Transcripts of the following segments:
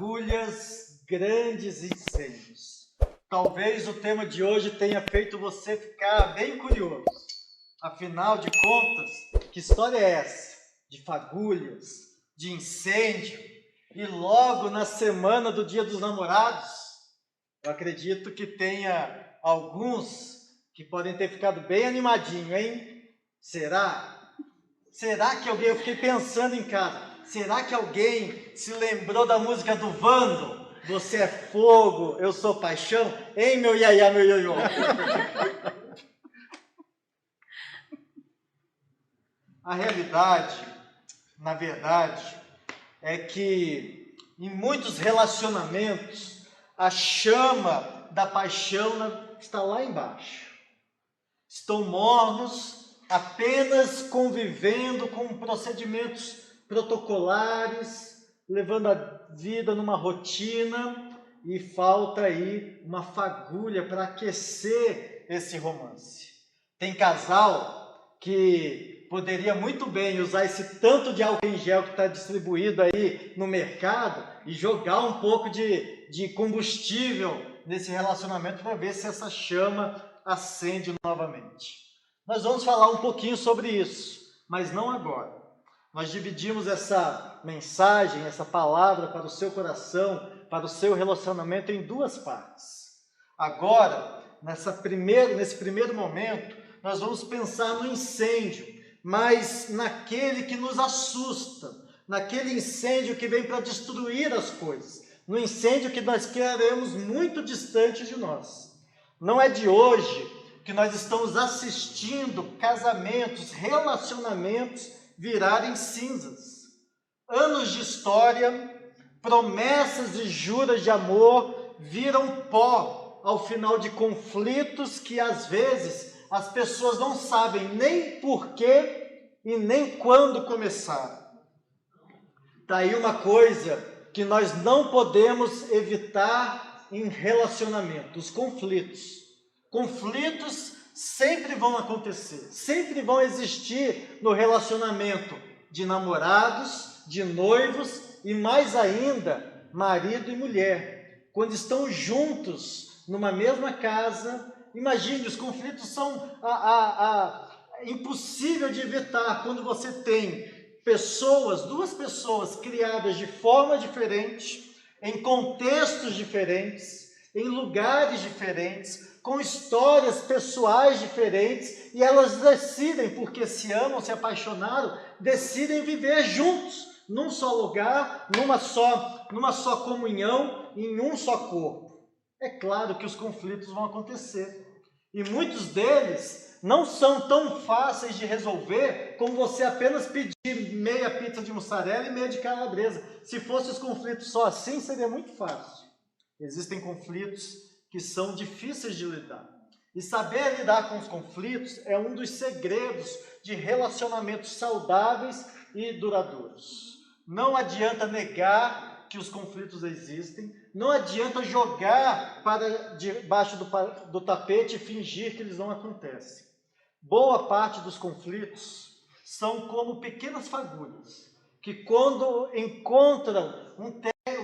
Fagulhas, grandes incêndios. Talvez o tema de hoje tenha feito você ficar bem curioso. Afinal de contas, que história é essa? De fagulhas, de incêndio, e logo na semana do Dia dos Namorados? Eu acredito que tenha alguns que podem ter ficado bem animadinho, hein? Será? Será que alguém, eu fiquei pensando em casa, será que alguém se lembrou da música do Vando? Você é fogo, eu sou paixão, hein, meu iaiá, meu ioiô? A realidade, na verdade, é que em muitos relacionamentos, a chama da paixão está lá embaixo. Estão mornos, apenas convivendo com procedimentos protocolares, levando a vida numa rotina, e falta aí uma fagulha para aquecer esse romance. Tem casal que poderia muito bem usar esse tanto de álcool em gel que está distribuído aí no mercado e jogar um pouco de combustível nesse relacionamento para ver se essa chama acende novamente. Nós vamos falar um pouquinho sobre isso, mas não agora. Nós dividimos essa mensagem, essa palavra para o seu coração, para o seu relacionamento em duas partes. Agora, nesse primeiro momento, nós vamos pensar no incêndio, mas naquele que nos assusta, naquele incêndio que vem para destruir as coisas, no incêndio que nós queremos muito distante de nós. Não é de hoje que nós estamos assistindo casamentos, relacionamentos virarem cinzas. Anos de história, promessas e juras de amor viram pó ao final de conflitos que às vezes as pessoas não sabem nem porquê e nem quando começaram. Está aí uma coisa que nós não podemos evitar em relacionamento: os conflitos. Conflitos sempre vão acontecer, sempre vão existir no relacionamento de namorados, de noivos e mais ainda, marido e mulher. Quando estão juntos numa mesma casa, imagine, os conflitos são impossível de evitar quando você tem duas pessoas criadas de forma diferente, em contextos diferentes, em lugares diferentes, com histórias pessoais diferentes, e elas decidem, porque se amam, se apaixonaram, decidem viver juntos, num só lugar, numa só comunhão, em um só corpo. É claro que os conflitos vão acontecer, e muitos deles não são tão fáceis de resolver como você apenas pedir meia pizza de mussarela e meia de calabresa. Se fossem os conflitos só assim, seria muito fácil. Existem conflitos que são difíceis de lidar. E saber lidar com os conflitos é um dos segredos de relacionamentos saudáveis e duradouros. Não adianta negar que os conflitos existem, não adianta jogar para debaixo do tapete e fingir que eles não acontecem. Boa parte dos conflitos são como pequenas fagulhas, que quando encontram um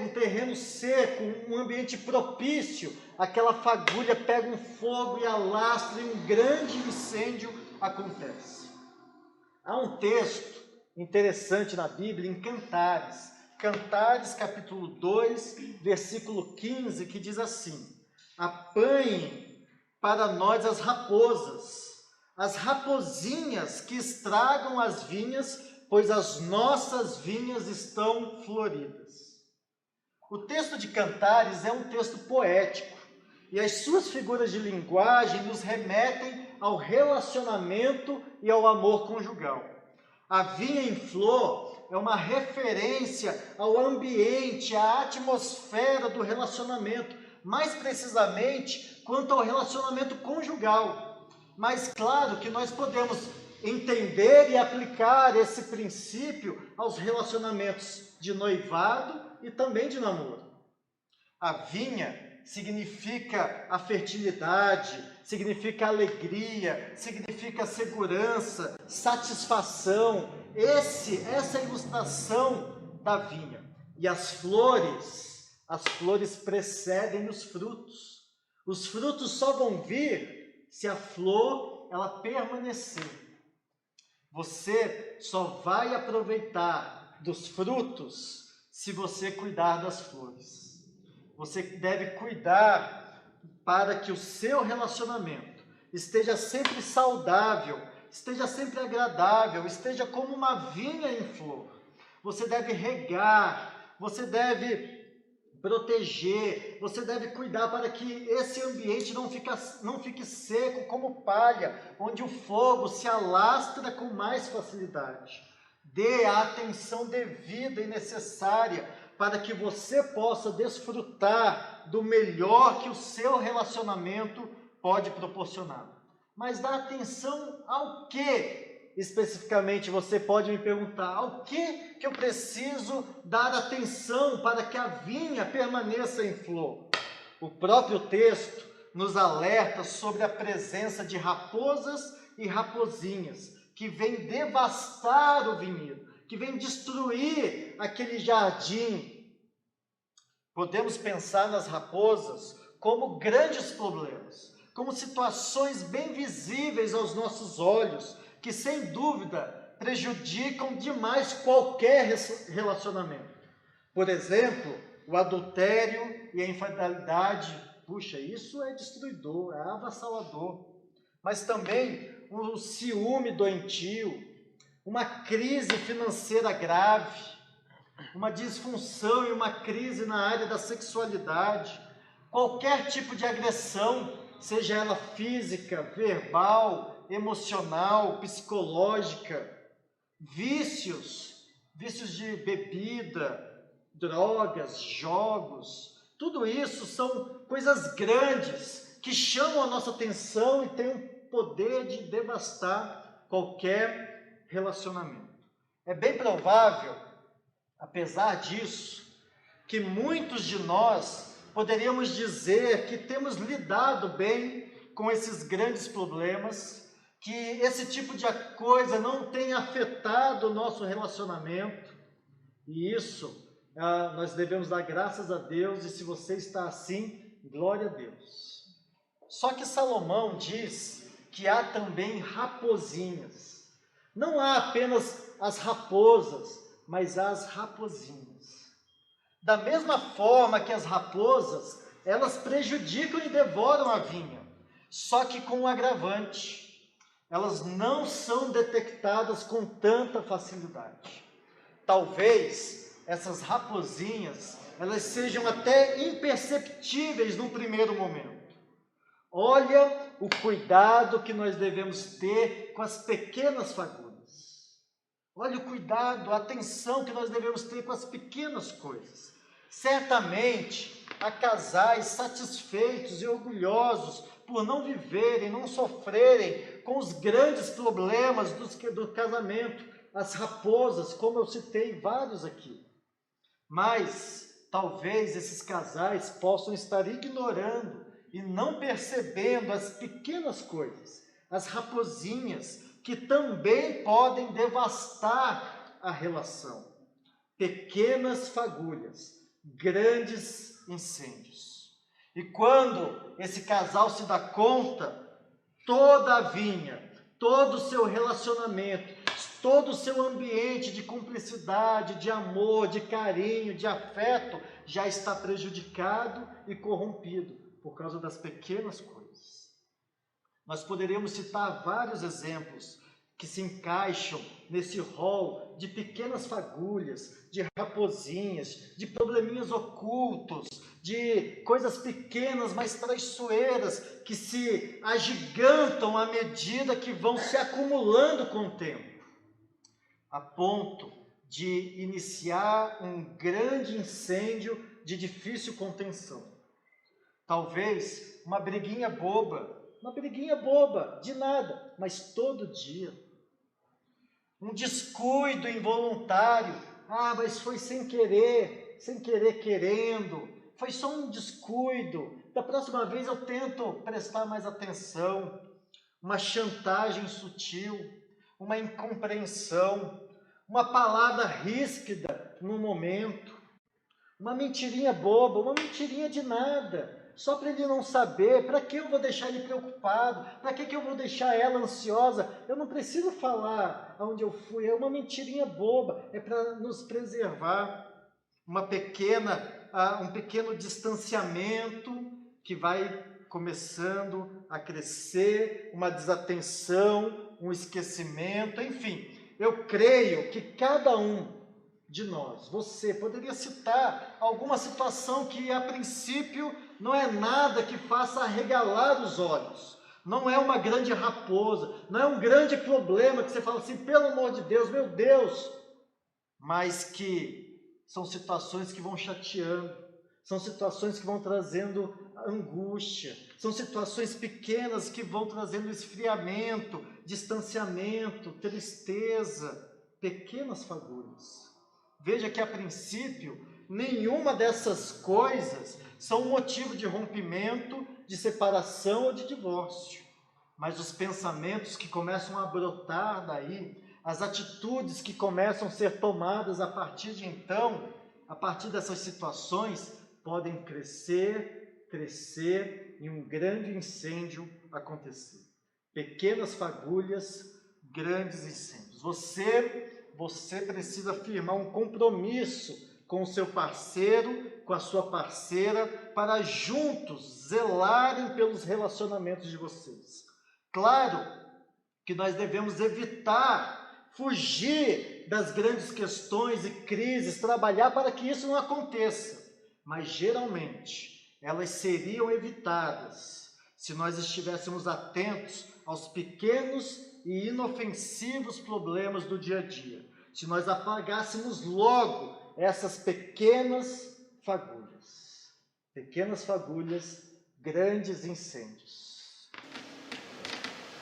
terreno seco, um ambiente propício, aquela fagulha pega um fogo e alastra, e um grande incêndio acontece. Há um texto interessante na Bíblia, em Cantares capítulo 2, versículo 15, que diz assim: apanhem para nós as raposinhas que estragam as vinhas, pois as nossas vinhas estão floridas. O texto de Cantares é um texto poético, e as suas figuras de linguagem nos remetem ao relacionamento e ao amor conjugal. A vinha em flor é uma referência ao ambiente, à atmosfera do relacionamento, mais precisamente quanto ao relacionamento conjugal. Mas claro que nós podemos entender e aplicar esse princípio aos relacionamentos de noivado e também de namoro. A vinha significa a fertilidade, significa alegria, significa segurança, satisfação. Essa é a ilustração da vinha. E as flores as flores precedem os frutos. Os frutos só vão vir se a flor ela permanecer. Você só vai aproveitar dos frutos se você cuidar das flores. Você deve cuidar para que o seu relacionamento esteja sempre saudável, esteja sempre agradável, esteja como uma vinha em flor. Você deve regar, você deve proteger, você deve cuidar para que esse ambiente não fique seco como palha, onde o fogo se alastra com mais facilidade. Dê a atenção devida e necessária para que você possa desfrutar do melhor que o seu relacionamento pode proporcionar. Mas dá atenção ao que, especificamente, você pode me perguntar, ao que eu preciso dar atenção para que a vinha permaneça em flor? O próprio texto nos alerta sobre a presença de raposas e rapozinhas, que vêm devastar o vinhedo, que vêm destruir aquele jardim. Podemos pensar nas raposas como grandes problemas, como situações bem visíveis aos nossos olhos, que sem dúvida prejudicam demais qualquer relacionamento. Por exemplo, o adultério e a infidelidade, puxa, isso é destruidor, é avassalador. Mas também o ciúme doentio, uma crise financeira grave, uma disfunção e uma crise na área da sexualidade, qualquer tipo de agressão, seja ela física, verbal, emocional, psicológica, vícios de bebida, drogas, jogos, tudo isso são coisas grandes que chamam a nossa atenção e têm o poder de devastar qualquer relacionamento. É bem provável, apesar disso, que muitos de nós poderíamos dizer que temos lidado bem com esses grandes problemas, que esse tipo de coisa não tem afetado o nosso relacionamento, e isso nós devemos dar graças a Deus, e se você está assim, glória a Deus. Só que Salomão diz que há também rapozinhas. Não há apenas as raposas, mas as rapozinhas. Da mesma forma que as raposas, elas prejudicam e devoram a vinha, só que com um agravante. Elas não são detectadas com tanta facilidade. Talvez essas rapozinhas, elas sejam até imperceptíveis no primeiro momento. Olha o cuidado que nós devemos ter com as pequenas fagulhas. Olha o cuidado, a atenção que nós devemos ter com as pequenas coisas. Certamente, há casais satisfeitos e orgulhosos por não viverem, não sofrerem com os grandes problemas do casamento, as raposas, como eu citei vários aqui. Mas, talvez esses casais possam estar ignorando e não percebendo as pequenas coisas, as rapozinhas, que também podem devastar a relação. Pequenas fagulhas, grandes incêndios. E quando esse casal se dá conta, toda a vinha, todo o seu relacionamento, todo o seu ambiente de cumplicidade, de amor, de carinho, de afeto, já está prejudicado e corrompido por causa das pequenas coisas. Nós poderíamos citar vários exemplos que se encaixam nesse rol de pequenas fagulhas, de rapozinhas, de probleminhas ocultos, de coisas pequenas, mas traiçoeiras, que se agigantam à medida que vão se acumulando com o tempo, a ponto de iniciar um grande incêndio de difícil contenção. Talvez uma briguinha boba, de nada, mas todo dia. Um descuido involuntário, mas foi sem querer querendo, foi só um descuido, da próxima vez eu tento prestar mais atenção. Uma chantagem sutil, uma incompreensão, uma palavra ríspida no momento, Uma mentirinha boba, uma mentirinha de nada, só para ele não saber. Para que eu vou deixar ele preocupado? Para que eu vou deixar ela ansiosa? Eu não preciso falar aonde eu fui, é uma mentirinha boba, é para nos preservar. Um pequeno distanciamento que vai começando a crescer, uma desatenção, um esquecimento, enfim. Eu creio que cada um de nós, você poderia citar alguma situação que a princípio não é nada que faça arregalar os olhos, não é uma grande raposa, não é um grande problema que você fala assim, pelo amor de Deus, meu Deus, mas que são situações que vão chateando, são situações que vão trazendo angústia, são situações pequenas que vão trazendo esfriamento, distanciamento, tristeza, pequenas fagulhas. Veja que a princípio, nenhuma dessas coisas são motivo de rompimento, de separação ou de divórcio. Mas os pensamentos que começam a brotar daí, as atitudes que começam a ser tomadas a partir de então, a partir dessas situações, podem crescer e um grande incêndio acontecer. Pequenas fagulhas, grandes incêndios. Você precisa firmar um compromisso com o seu parceiro, com a sua parceira, para juntos zelarem pelos relacionamentos de vocês. Claro que nós devemos evitar, fugir das grandes questões e crises, trabalhar para que isso não aconteça. Mas geralmente elas seriam evitadas se nós estivéssemos atentos aos pequenos e inofensivos problemas do dia a dia. Se nós apagássemos logo essas pequenas fagulhas, grandes incêndios.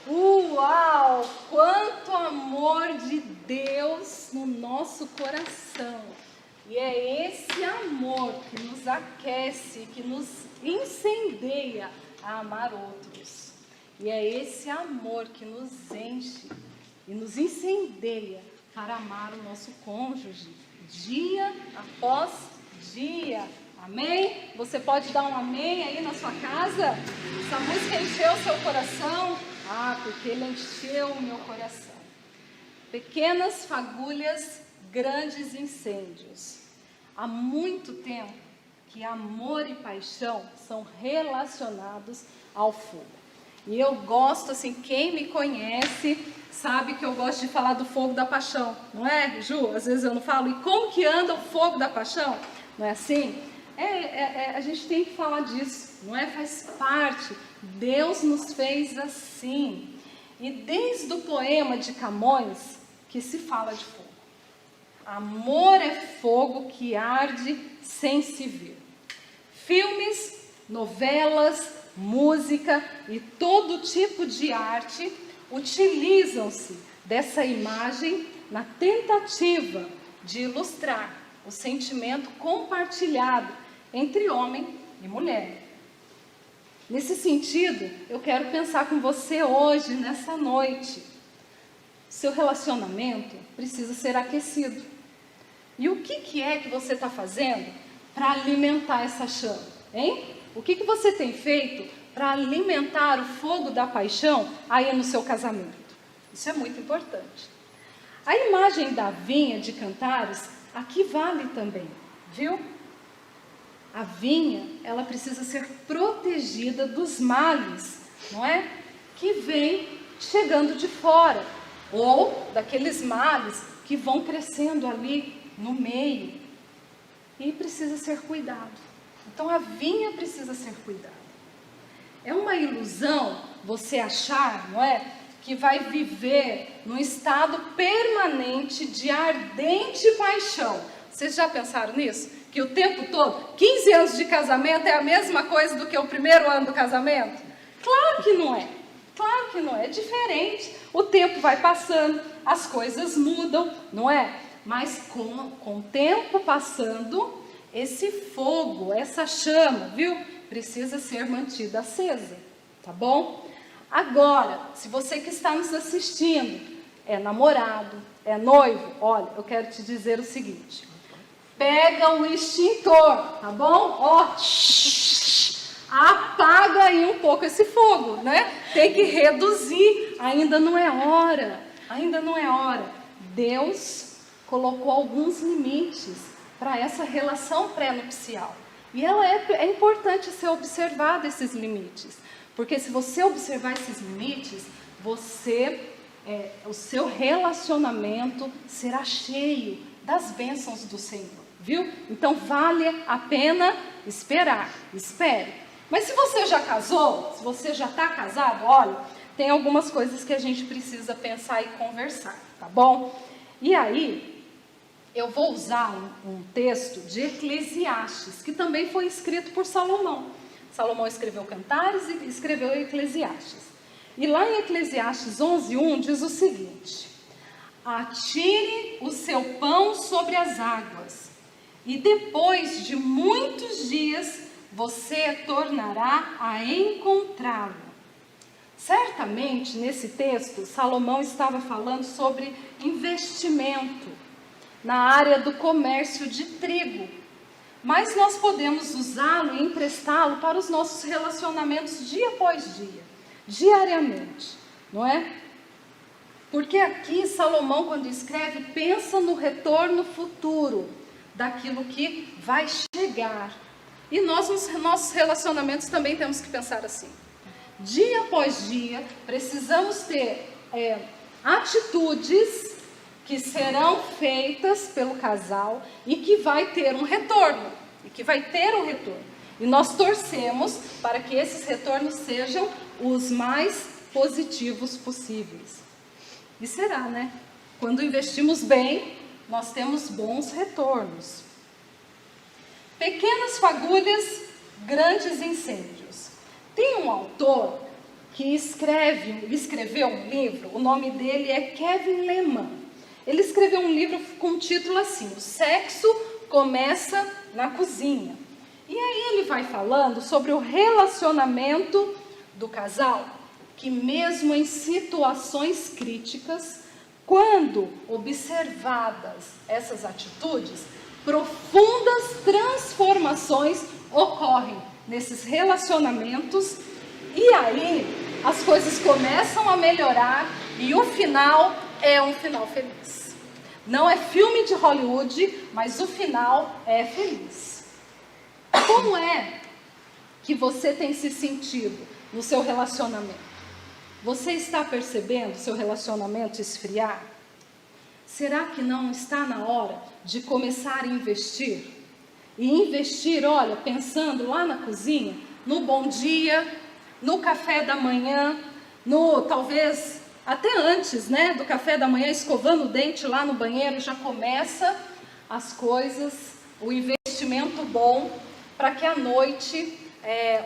Uau! Quanto amor de Deus no nosso coração! E é esse amor que nos aquece, que nos incendeia a amar outros. E é esse amor que nos enche e nos incendeia para amar o nosso cônjuge, dia após dia. Amém? Você pode dar um amém aí na sua casa? Essa música encheu o seu coração? Ah, porque ele encheu o meu coração. Pequenas fagulhas, grandes incêndios. Há muito tempo que amor e paixão são relacionados ao fogo. E eu gosto, assim, quem me conhece sabe que eu gosto de falar do fogo da paixão, não é, Ju? Às vezes eu não falo. E como que anda o fogo da paixão? Não é assim? A gente tem que falar disso, não é? Faz parte. Deus nos fez assim. E desde o poema de Camões que se fala de fogo. Amor é fogo que arde sem se ver. Filmes, novelas, música e todo tipo de arte utilizam-se dessa imagem na tentativa de ilustrar o sentimento compartilhado entre homem e mulher. Nesse sentido, eu quero pensar com você hoje, nessa noite. Seu relacionamento precisa ser aquecido. E o que é que você está fazendo para alimentar essa chama, hein? O que você tem feito para alimentar o fogo da paixão aí no seu casamento? Isso é muito importante. A imagem da vinha de Cantares aqui vale também, viu? A vinha, ela precisa ser protegida dos males, não é? Que vem chegando de fora, ou daqueles males que vão crescendo ali no meio, e precisa ser cuidado. Então a vinha precisa ser cuidada. É uma ilusão você achar, não é, que vai viver num estado permanente de ardente paixão. Vocês já pensaram nisso? Que o tempo todo, 15 anos de casamento é a mesma coisa do que o primeiro ano do casamento? Claro que não é. Claro que não é. É diferente. O tempo vai passando, as coisas mudam, não é? Mas com o tempo passando, esse fogo, essa chama, viu? Precisa ser mantida acesa, tá bom? Agora, se você que está nos assistindo é namorado, é noivo, olha, eu quero te dizer o seguinte: pega o extintor, tá bom? Ó, apaga aí um pouco esse fogo, né? Tem que reduzir, ainda não é hora, ainda não é hora. Deus colocou alguns limites para essa relação pré-nupcial. E é importante ser observado esses limites, porque se você observar esses limites, o seu relacionamento será cheio das bênçãos do Senhor, viu? Então vale a pena esperar, espere. Mas se você já casou, se você já está casado, olha, tem algumas coisas que a gente precisa pensar e conversar, tá bom? E aí, eu vou usar um texto de Eclesiastes, que também foi escrito por Salomão. Salomão escreveu Cantares e escreveu Eclesiastes. E lá em Eclesiastes 11:1 diz o seguinte: atire o seu pão sobre as águas, e depois de muitos dias você tornará a encontrá-lo. Certamente, nesse texto, Salomão estava falando sobre investimento na área do comércio de trigo. Mas nós podemos usá-lo e emprestá-lo para os nossos relacionamentos dia após dia, diariamente, não é? Porque aqui Salomão, quando escreve, pensa no retorno futuro daquilo que vai chegar. E nós, nos nossos relacionamentos, também temos que pensar assim. Dia após dia, precisamos ter atitudes que serão feitas pelo casal e que vai ter um retorno. E nós torcemos para que esses retornos sejam os mais positivos possíveis. E será, né? Quando investimos bem, nós temos bons retornos. Pequenas fagulhas, grandes incêndios. Tem um autor que escreveu um livro, o nome dele é Kevin Leman. Ele escreveu um livro com o título assim: O Sexo Começa na Cozinha. E aí ele vai falando sobre o relacionamento do casal, que mesmo em situações críticas, quando observadas essas atitudes, profundas transformações ocorrem nesses relacionamentos, e aí as coisas começam a melhorar e o final é um final feliz. Não é filme de Hollywood, mas o final é feliz. Como é que você tem se sentido no seu relacionamento? Você está percebendo seu relacionamento esfriar? Será que não está na hora de começar a investir? E investir, olha, pensando lá na cozinha, no bom dia, no café da manhã, talvez até antes, né, do café da manhã, escovando o dente lá no banheiro, já começa as coisas, o investimento bom, para que à noite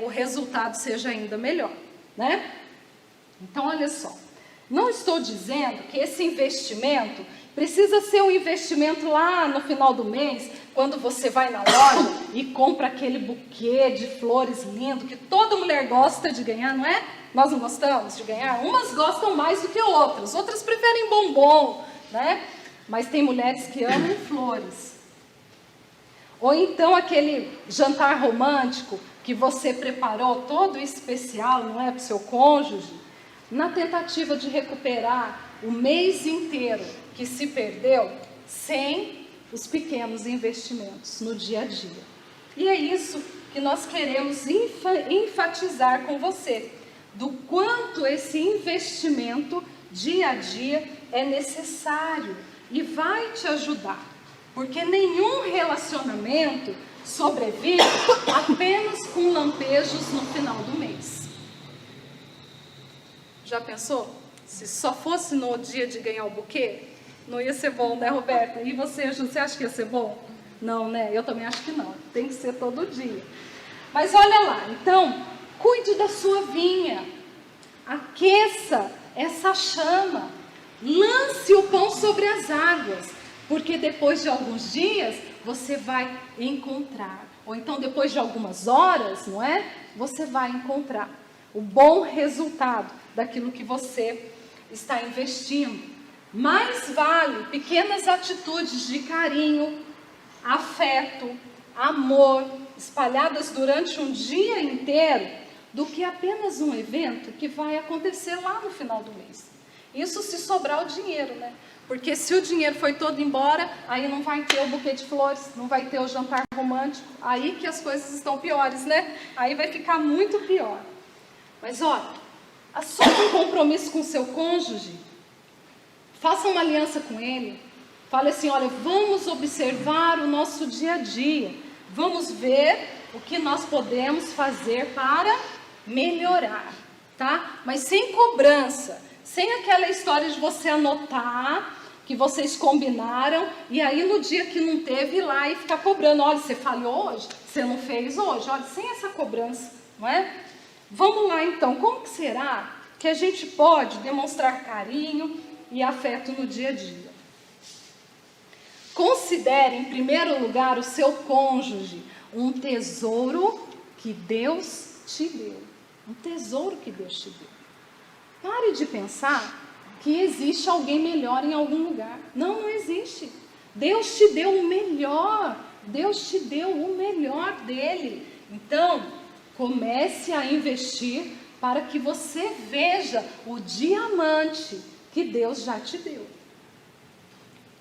o resultado seja ainda melhor, né? Então, olha só, não estou dizendo que esse investimento precisa ser um investimento lá no final do mês, quando você vai na loja e compra aquele buquê de flores lindo, que toda mulher gosta de ganhar, não é? Nós não gostamos de ganhar? Umas gostam mais do que outras preferem bombom, né? Mas tem mulheres que amam flores. Ou então aquele jantar romântico que você preparou todo especial, não é, para o seu cônjuge, na tentativa de recuperar o mês inteiro que se perdeu sem os pequenos investimentos no dia a dia. E é isso que nós queremos enfatizar com você, do quanto esse investimento dia a dia é necessário e vai te ajudar, porque nenhum relacionamento sobrevive apenas com lampejos no final do mês. Já pensou? Se só fosse no dia de ganhar o buquê, não ia ser bom, né, Roberta? E você, Ju, você acha que ia ser bom? Não, né? Eu também acho que não. Tem que ser todo dia. Mas olha lá, então, cuide da sua vinha. Aqueça essa chama. Lance o pão sobre as águas. Porque depois de alguns dias, você vai encontrar. Ou então, depois de algumas horas, não é? Você vai encontrar o bom resultado daquilo que você está investindo. Mais vale pequenas atitudes de carinho, afeto, amor, espalhadas durante um dia inteiro, do que apenas um evento que vai acontecer lá no final do mês. Isso se sobrar o dinheiro, né? Porque se o dinheiro foi todo embora, aí não vai ter o buquê de flores, não vai ter o jantar romântico, aí que as coisas estão piores, né? Aí vai ficar muito pior. Mas olha, assuma um compromisso com o seu cônjuge, faça uma aliança com ele, fale assim, olha, vamos observar o nosso dia a dia, vamos ver o que nós podemos fazer para melhorar, tá? Mas sem cobrança, sem aquela história de você anotar que vocês combinaram e aí no dia que não teve ir lá e ficar cobrando, olha, você falhou hoje, você não fez hoje, olha, sem essa cobrança, não é? Vamos lá então, como que será que a gente pode demonstrar carinho e afeto no dia a dia? Considere em primeiro lugar o seu cônjuge um tesouro que Deus te deu. Um tesouro que Deus te deu. Pare de pensar que existe alguém melhor em algum lugar. Não, não existe. Deus te deu o melhor. Deus te deu o melhor dele. Então, comece a investir para que você veja o diamante que Deus já te deu.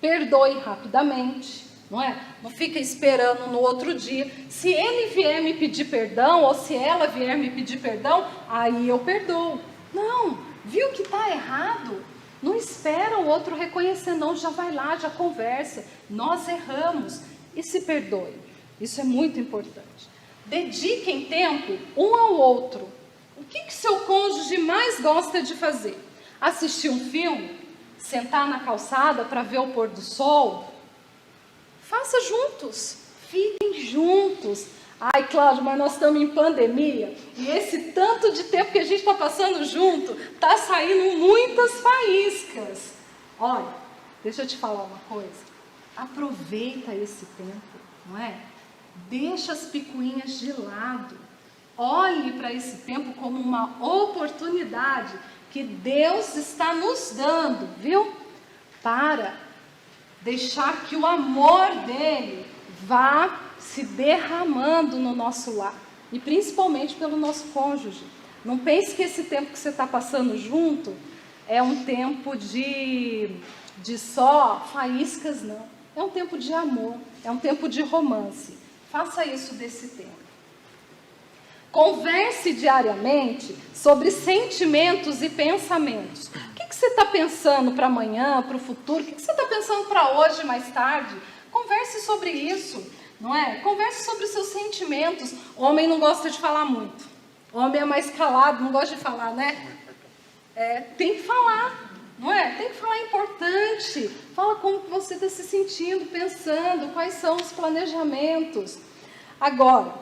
Perdoe rapidamente, não é? Não fica esperando no outro dia. Se ele vier me pedir perdão, ou se ela vier me pedir perdão, aí eu perdoo. Não. Viu que está errado? Não espera o outro reconhecer, não. Já vai lá, já conversa. Nós erramos. E se perdoe. Isso é muito importante. Dediquem tempo um ao outro. O que seu cônjuge mais gosta de fazer? Assistir um filme? Sentar na calçada para ver o pôr do sol? Faça juntos. Fiquem juntos. Ai, Cláudio, mas nós estamos em pandemia e esse tanto de tempo que a gente está passando junto, está saindo muitas faíscas. Olha, deixa eu te falar uma coisa. Aproveita esse tempo, não é? Deixa as picuinhas de lado. Olhe para esse tempo como uma oportunidade que Deus está nos dando, viu? Para deixar que o amor dele vá se derramando no nosso lar, e principalmente pelo nosso cônjuge. Não pense que esse tempo que você está passando junto é um tempo de só faíscas, não. É um tempo de amor, é um tempo de romance. Faça isso desse tempo. Converse diariamente sobre sentimentos e pensamentos. O que você está pensando para amanhã, para o futuro? O que você está pensando para hoje, mais tarde? Converse sobre isso. Não é? Converse sobre os seus sentimentos. Homem não gosta de falar muito. Homem é mais calado, não gosta de falar, né? Tem que falar, não é? Tem que falar, é importante. Fala como você está se sentindo, pensando, quais são os planejamentos. Agora,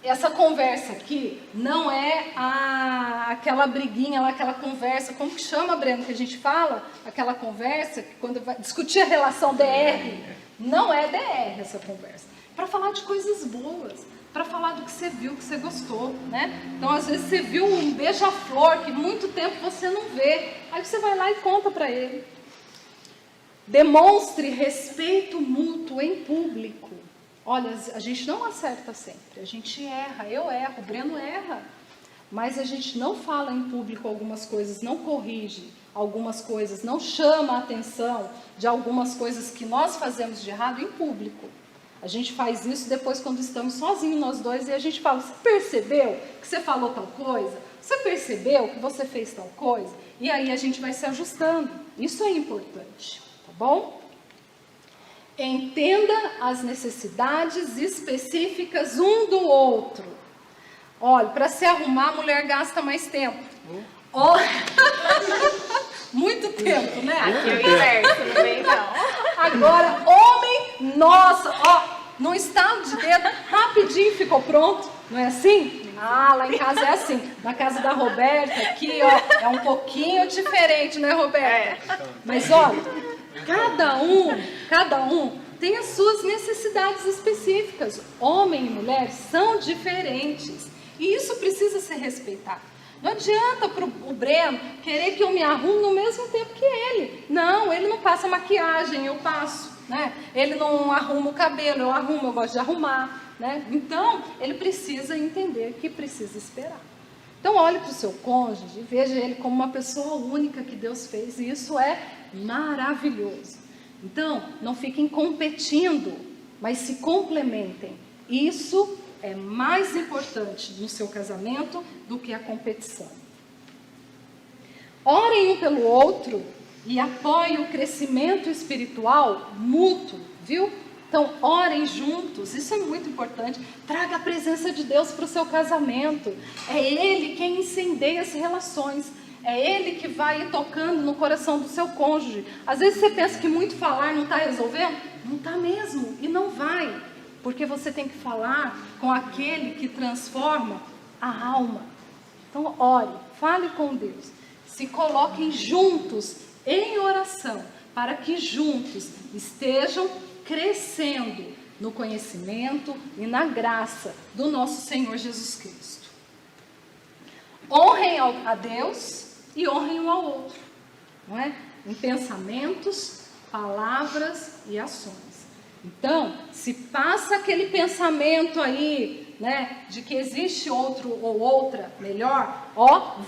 essa conversa aqui não é aquela briguinha lá, aquela conversa, como que chama, Breno, que a gente fala? Aquela conversa, que quando vai discutir a relação DR, não é DR essa conversa. Para falar de coisas boas, para falar do que você viu, que você gostou, né? Então, às vezes você viu um beija-flor que muito tempo você não vê, aí você vai lá e conta para ele. Demonstre respeito mútuo em público. Olha, a gente não acerta sempre, a gente erra, eu erro, o Breno erra, mas a gente não fala em público algumas coisas, não corrige algumas coisas, não chama a atenção de algumas coisas que nós fazemos de errado em público. A gente faz isso depois quando estamos sozinhos nós dois e a gente fala, você percebeu que você falou tal coisa? Você percebeu que você fez tal coisa? E aí a gente vai se ajustando, isso é importante, tá bom? Entenda as necessidades específicas um do outro. Olha, para se arrumar, a mulher gasta mais tempo. Muito tempo, né? Aqui é o inverso, não vem não. Agora, homem, nossa, no estalo de dedo, rapidinho ficou pronto. Não é assim? Lá em casa é assim. Na casa da Roberta, aqui, é um pouquinho diferente, né, Roberta? Mas olha, cada um tem as suas necessidades específicas. Homem e mulher são diferentes. E isso precisa ser respeitado. Não adianta para o Breno querer que eu me arrume no mesmo tempo que ele. Não, ele não passa maquiagem, eu passo. né? Ele não arruma o cabelo, eu arrumo, eu gosto de arrumar, né? Então, ele precisa entender que precisa esperar. Então, olhe para o seu cônjuge e veja ele como uma pessoa única que Deus fez, e isso é maravilhoso. Então, não fiquem competindo, mas se complementem. Isso é mais importante no seu casamento do que a competição. Orem um pelo outro e apoiem o crescimento espiritual mútuo, viu? Então, orem juntos, isso é muito importante. Traga a presença de Deus para o seu casamento. É Ele quem incendeia as relações. É Ele que vai tocando no coração do seu cônjuge. Às vezes você pensa que muito falar não está resolvendo. Não está mesmo, e não vai. Porque você tem que falar com aquele que transforma a alma. Então, ore, fale com Deus. Se coloquem juntos em oração, para que juntos estejam crescendo no conhecimento e na graça do nosso Senhor Jesus Cristo. Honrem a Deus e honrem um ao outro, não é? Em pensamentos, palavras e ações. Então, se passa aquele pensamento aí, né, de que existe outro ou outra melhor,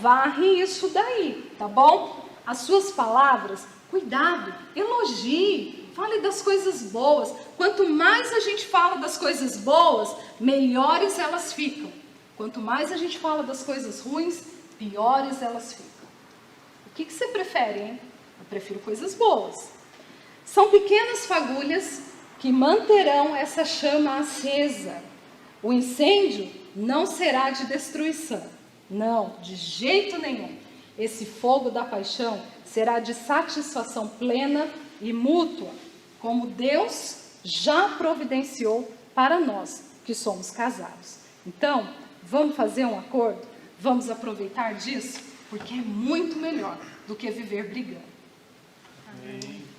varre isso daí, tá bom? As suas palavras, cuidado, elogie, fale das coisas boas. Quanto mais a gente fala das coisas boas, melhores elas ficam. Quanto mais a gente fala das coisas ruins, piores elas ficam. O que você prefere, hein? Eu prefiro coisas boas. São pequenas fagulhas que manterão essa chama acesa. O incêndio não será de destruição. Não, de jeito nenhum. Esse fogo da paixão será de satisfação plena e mútua, como Deus já providenciou para nós que somos casados. Então, vamos fazer um acordo? Vamos aproveitar disso? Porque é muito melhor do que viver brigando. Amém.